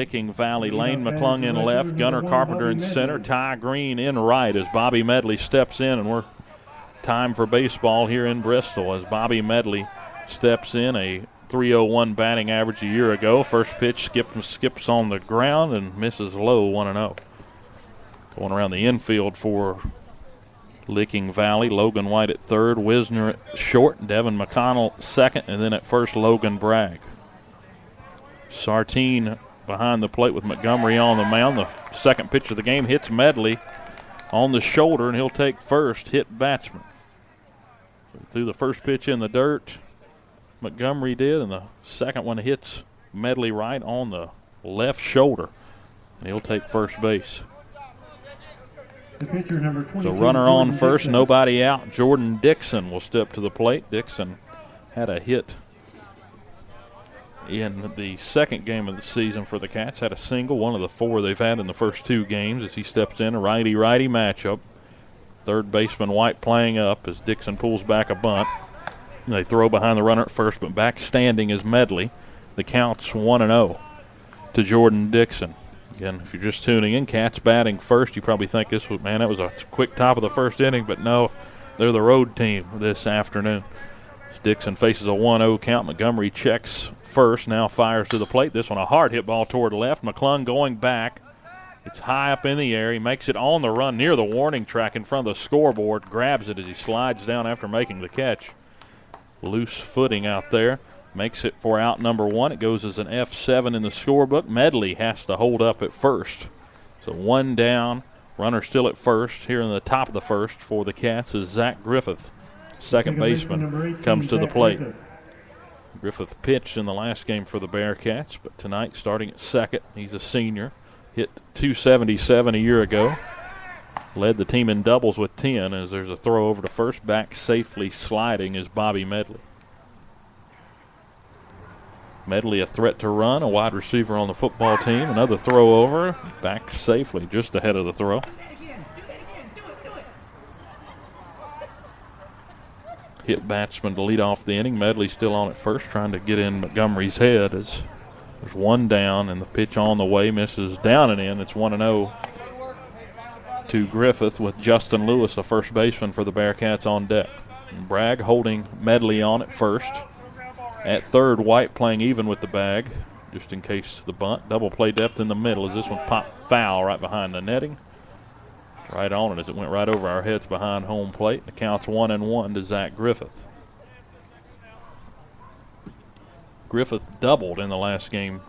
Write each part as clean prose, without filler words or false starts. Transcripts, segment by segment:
Licking Valley. Lane McClung in left, Gunnar Carpenter in center, Ty Green in right as Bobby Medley steps in, and we're time for baseball here in Bristol as Bobby Medley steps in, a .301 batting average a year ago. First pitch skips on the ground and misses low, 1-0. Going around the infield for Licking Valley, Logan White at third, Wisner at short, Devin McConnell second, and then at first Logan Bragg. Sartine behind the plate with Montgomery on the mound. The second pitch of the game hits Medley on the shoulder, and he'll take first, hit batsman. Threw the first pitch in the dirt, Montgomery did, and the second one hits Medley right on the left shoulder, and he'll take first base. So runner on first, nobody out. Jordan Dixon will step to the plate. Dixon had a hit in the second game of the season for the Cats. Had a single, one of the 4 they've had in the first 2 games as he steps in. A righty-righty matchup. Third baseman White playing up as Dixon pulls back a bunt. They throw behind the runner at first, but back standing is Medley. The count's 1-0 to Jordan Dixon. Again, if you're just tuning in, Cats batting first. You probably think that was a quick top of the first inning, but no, they're the road team this afternoon. As Dixon faces a 1-0 count. Montgomery checks first, now fires to the plate. This one a hard hit ball toward left. McClung going back. It's high up in the air. He makes it on the run near the warning track in front of the scoreboard. Grabs it as he slides down after making the catch. Loose footing out there. Makes it for out number 1. It goes as an F7 in the scorebook. Medley has to hold up at first. So 1 down. Runner still at first. Here in the top of the first for the Cats is Zach Griffith. Second baseman comes to the plate. Griffith pitched in the last game for the Bearcats, but tonight starting at second. He's a senior. Hit .277 a year ago. Led the team in doubles with 10 as there's a throw over to first. Back safely sliding is Bobby Medley. Medley a threat to run, a wide receiver on the football team. Another throw over. Back safely just ahead of the throw. Hit batsman to lead off the inning. Medley still on at first, trying to get in Montgomery's head as there's 1 down, and the pitch on the way misses down and in. It's 1-0 to Griffith with Justin Lewis, the first baseman for the Bearcats, on deck. And Bragg holding Medley on at first. At third, White playing even with the bag, just in case the bunt. Double play depth in the middle as this one popped foul right behind the netting. Right on it as it went right over our heads behind home plate. The count's 1-1 to Zach Griffith. Griffith doubled in the last game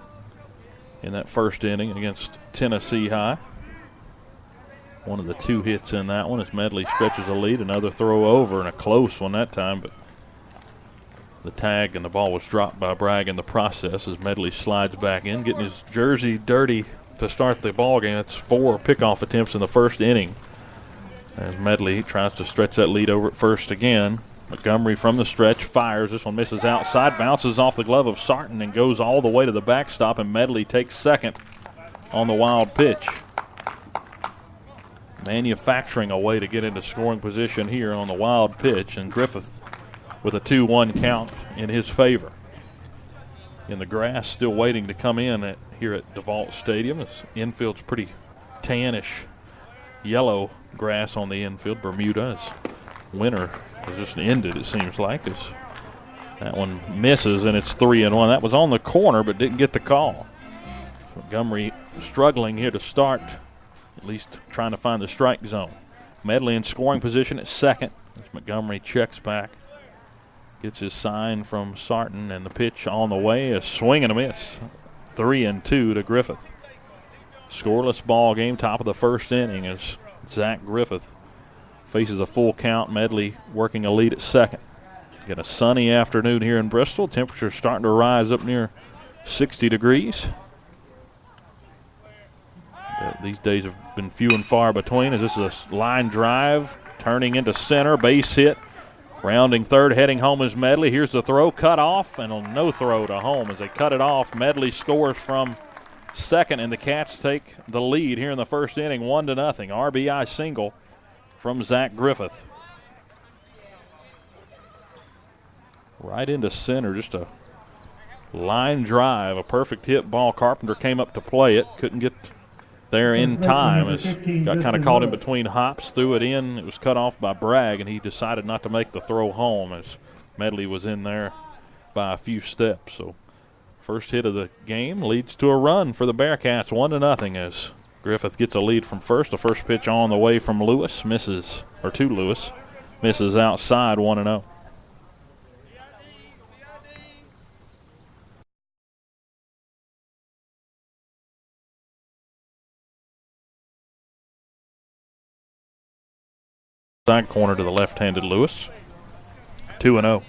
in that first inning against Tennessee High. One of the 2 hits in that one as Medley stretches a lead. Another throw over, and a close one that time, but the tag and the ball was dropped by Bragg in the process as Medley slides back in, getting his jersey dirty to start the ball game. It's 4 pickoff attempts in the first inning as Medley tries to stretch that lead over at first again. Montgomery from the stretch fires. This one misses outside, bounces off the glove of Sarton and goes all the way to the backstop, and Medley takes second on the wild pitch. Manufacturing a way to get into scoring position here on the wild pitch, and Griffith with a 2-1 count in his favor. In the grass still waiting to come in here at DeVault Stadium. This infield's pretty tannish yellow grass on the infield. Bermuda is winter has just ended, it seems like. As that one misses, and it's 3-1. That was on the corner, but didn't get the call. Montgomery struggling here to start, at least trying to find the strike zone. Medley in scoring position at second as Montgomery checks back. Gets his sign from Sarton, and the pitch on the way, a swing and a miss. 3-2 to Griffith. Scoreless ball game, top of the first inning as Zach Griffith faces a full count. Medley working a lead at second. Got a sunny afternoon here in Bristol. Temperature starting to rise up near 60 degrees. These days have been few and far between as this is a line drive, turning into center, base hit. Rounding third, heading home is Medley. Here's the throw, cut off, and a no throw to home as they cut it off. Medley scores from second, and the Cats take the lead here in the first inning, 1-0. RBI single from Zach Griffith. Right into center, just a Line drive, a perfect hit ball. Carpenter came up to play it, couldn't get there in time. Got kind of caught in between hops, threw it in. It was cut off by Bragg, and he decided not to make the throw home as Medley was in there by a few steps. So first hit of the game leads to a run for the Bearcats, 1-0 as Griffith gets a lead from first. The first pitch on the way from Lewis, misses outside, 1-0. Side corner to the left-handed Lewis. 2-0.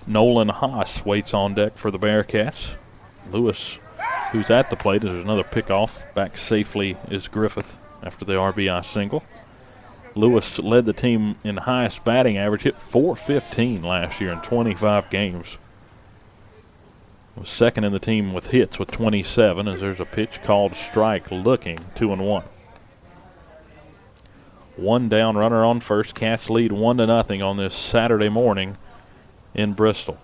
Nolan Haas waits on deck for the Bearcats. Lewis, who's at the plate, there's another pickoff. Back safely is Griffith after the RBI single. Lewis led the team in highest batting average, hit .415 last year in 25 games. Was second in the team with hits with 27 as there's a pitch called strike looking, 2-1. One down, runner on first. Cats lead 1-0 on this Saturday morning in Bristol.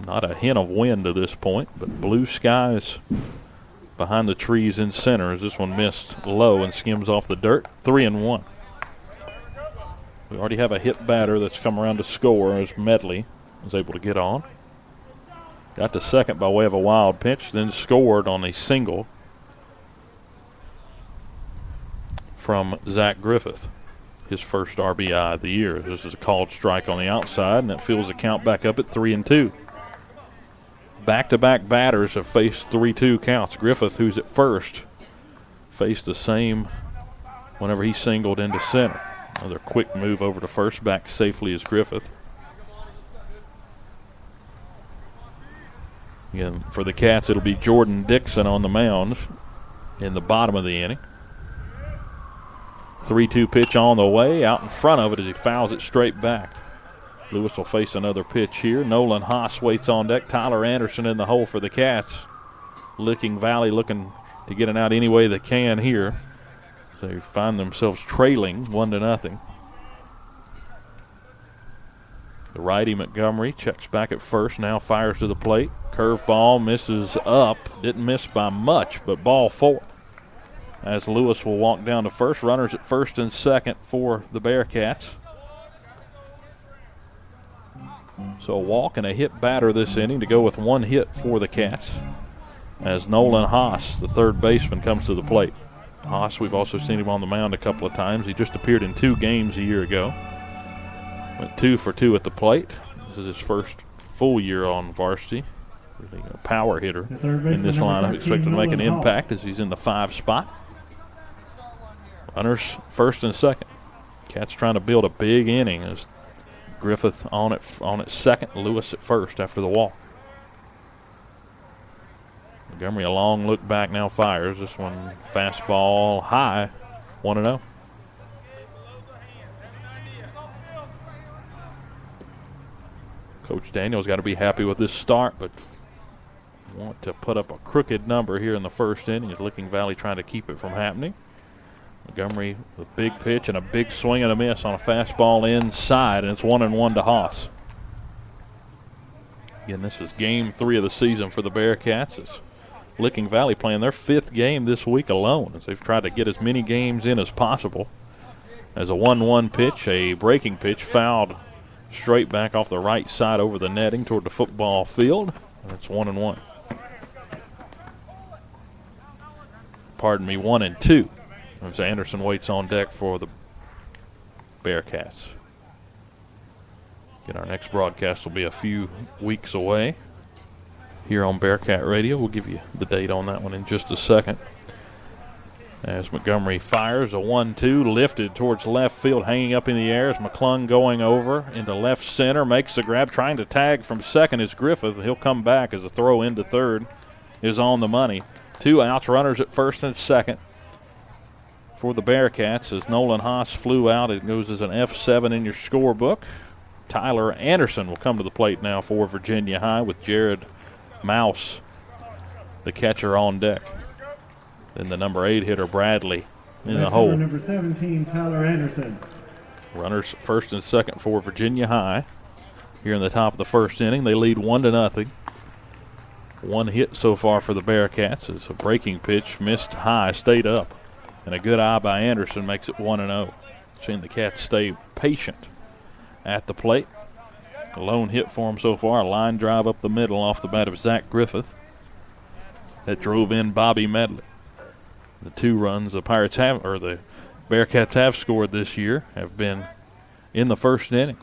Not a hint of wind to this point, but blue skies behind the trees in center as this one missed low and skims off the dirt. 3-1. We already have a hit batter that's come around to score as Medley was able to get on. Got to second by way of a wild pitch, then scored on a single from Zach Griffith, his first RBI of the year. This is a called strike on the outside, and that fills the count back up at 3-2. Back-to-back batters have faced 3-2 counts. Griffith, who's at first, faced the same whenever he singled into center. Another quick move over to first, back safely is Griffith. Again, for the Cats, it'll be Jordan Dixon on the mound in the bottom of the inning. 3-2 pitch on the way, out in front of it as he fouls it straight back. Lewis will face another pitch here. Nolan Haas waits on deck. Tyler Anderson in the hole for the Cats. Licking Valley looking to get it out any way they can here. So they find themselves trailing 1-0. The righty Montgomery checks back at first, now fires to the plate. Curveball misses up, didn't miss by much, but ball 4. As Lewis will walk down to first. Runners at first and second for the Bearcats. So a walk and a hit batter this inning to go with one hit for the Cats. As Nolan Haas, the third baseman, comes to the plate. Haas, we've also seen him on the mound a couple of times. He just appeared in 2 games a year ago. Went 2 for 2 at the plate. This is his first full year on varsity. Really a power hitter in this lineup. Expected to make an impact as he's in the 5 spot. Runners first and second. Cats trying to build a big inning as Griffith on at second, Lewis at first after the walk. Montgomery, a long look back, now fires. This one fastball high, 1-0. Coach Daniel's got to be happy with this start, but want to put up a crooked number here in the first inning. Is Licking Valley trying to keep it from happening. Montgomery with a big pitch and a big swing and a miss on a fastball inside, and it's 1-1 to Haas. Again, this is game 3 of the season for the Bearcats. It's Licking Valley playing their 5th game this week alone as they've tried to get as many games in as possible. As a 1-1 pitch, a breaking pitch fouled straight back off the right side over the netting toward the football field. And it's 1-1. Pardon me, 1-2. As Anderson waits on deck for the Bearcats. Again, our next broadcast will be a few weeks away here on Bearcat Radio. We'll give you the date on that one in just a second. As Montgomery fires a 1-2, lifted towards left field, hanging up in the air as McClung going over into left center, makes the grab, trying to tag from second is Griffith. He'll come back as a throw into third is on the money. 2 outs, runners at first and second for the Bearcats as Nolan Haas flew out. It goes as an F7 in your scorebook. Tyler Anderson will come to the plate now for Virginia High with Jared Mouse, the catcher, on deck. Then the number 8 hitter, Bradley, in the hole. Number 17, Tyler Anderson. Runners first and second for Virginia High. Here in the top of the first inning, they lead 1-0. One hit so far for the Bearcats. It's a breaking pitch, missed high, stayed up. And a good eye by Anderson makes it 1-0. Seeing the Cats stay patient at the plate. A lone hit for him so far, a line drive up the middle off the bat of Zach Griffith. That drove in Bobby Medley. The 2 runs the Bearcats have scored this year have been in the first inning.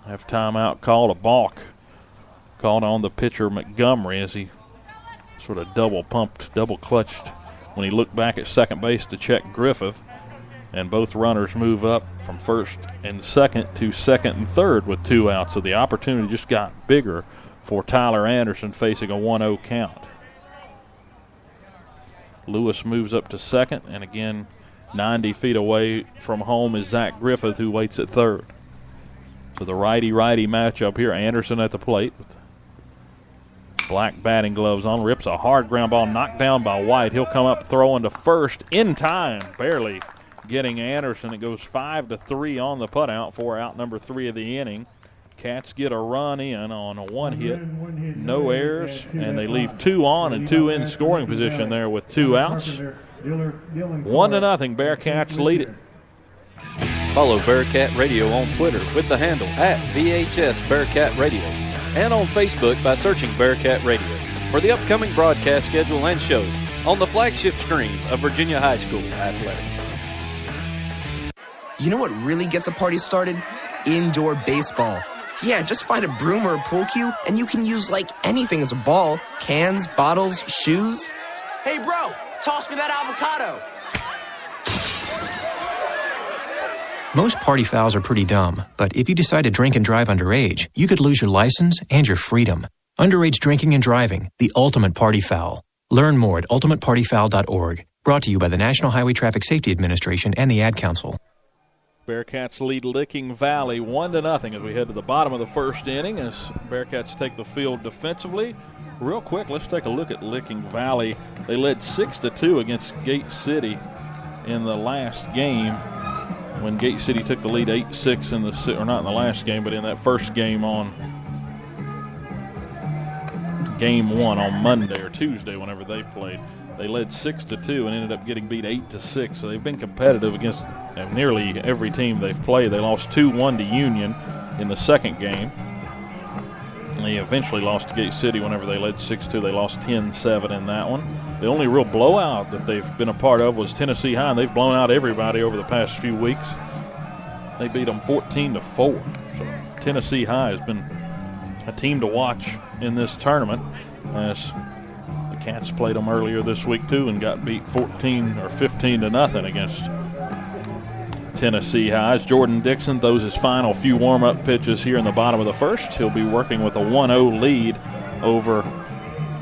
Have timeout called, a balk called on the pitcher Montgomery as he sort of double clutched when he looked back at second base to check Griffith. And both runners move up from first and second to second and third with 2 outs. So the opportunity just got bigger for Tyler Anderson facing a 1-0 count. Lewis moves up to second, and again, 90 feet away from home is Zach Griffith, who waits at third. So the righty-righty matchup here. Anderson at the plate with black batting gloves on. Rips a hard ground ball knocked down by White. He'll come up throwing to first in time, barely getting Anderson. It goes 5-3 on the putout for out number 3 of the inning. Cats get a run in on a 1 hit, no errors, and they leave 2 on and 2 in scoring position there with 2 outs. 1-0, Bearcats lead it. Follow Bearcat Radio on Twitter with the handle @VHS Bearcat Radio and on Facebook by searching Bearcat Radio for the upcoming broadcast schedule and shows on the flagship stream of Virginia High School athletics. You know what really gets a party started? Indoor baseball. Yeah, just find a broom or a pool cue, and you can use, like, anything as a ball. Cans, bottles, shoes. Hey, bro, toss me that avocado. Most party fouls are pretty dumb, but if you decide to drink and drive underage, you could lose your license and your freedom. Underage drinking and driving, the ultimate party foul. Learn more at ultimatepartyfoul.org. Brought to you by the National Highway Traffic Safety Administration and the Ad Council. Bearcats lead Licking Valley 1-0 as we head to the bottom of the first inning as Bearcats take the field defensively. Real quick, let's take a look at Licking Valley. They led 6-2 against Gate City in the last game when Gate City took the lead 8-6 in or not in the last game, but in that first game on game 1 on Monday or Tuesday whenever they played. They led 6-2 and ended up getting beat 8-6. So they've been competitive against nearly every team they've played. They lost 2-1 to Union in the second game. And they eventually lost to Gate City whenever they led 6-2. They lost 10-7 in that one. The only real blowout that they've been a part of was Tennessee High, and they've blown out everybody over the past few weeks. They beat them 14-4. So Tennessee High has been a team to watch in this tournament as Cats played them earlier this week too and got beat 14 or 15-0 against Tennessee High. As Jordan Dixon throws his final few warm-up pitches here in the bottom of the first. He'll be working with a 1-0 lead over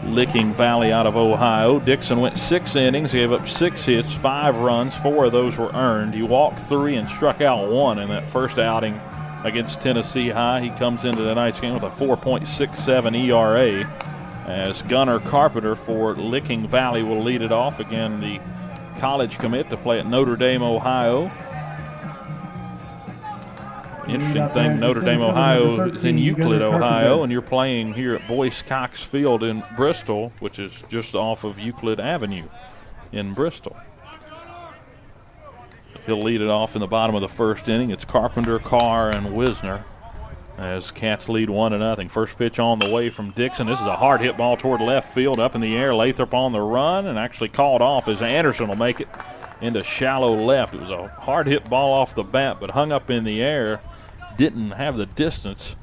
Licking Valley out of Ohio. Dixon went 6 innings, gave up 6 hits, 5 runs, 4 of those were earned. He walked 3 and struck out 1 in that first outing against Tennessee High. He comes into tonight's game with a 4.67 ERA. As Gunnar Carpenter for Licking Valley will lead it off. Again, the college commit to play at Notre Dame, Ohio. Interesting thing, Notre Dame, Ohio is in Euclid, Ohio, and you're playing here at Boyce Cox Field in Bristol, which is just off of Euclid Avenue in Bristol. He'll lead it off in the bottom of the first inning. It's Carpenter, Carr, and Wisner as Cats lead 1-0. First pitch on the way from Dixon. This is a hard hit ball toward left field, up in the air. Lathrop on the run and actually called off as Anderson will make it into shallow left. It was a hard hit ball off the bat, but hung up in the air. Didn't have the distance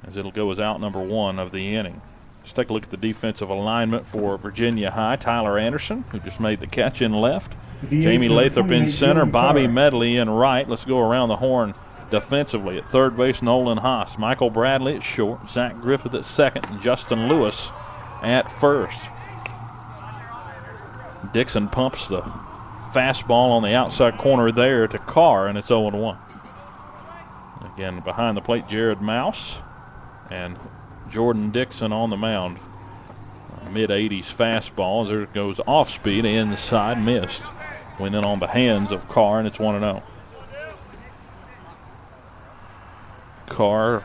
as it'll go as out number 1 of the inning. Let's take a look at the defensive alignment for Virginia High. Tyler Anderson, who just made the catch in left. Jamie Lathrop in center. Bobby Medley in right. Let's go around the horn defensively. At third base, Nolan Haas. Michael Bradley at short. Zach Griffith at second. And Justin Lewis at first. Dixon pumps the fastball on the outside corner there to Carr, and it's 0-1. Again, behind the plate, Jared Mouse and Jordan Dixon on the mound. Mid-80s fastball. There goes off speed, inside, missed. Went in on the hands of Carr, and it's 1-0. Carr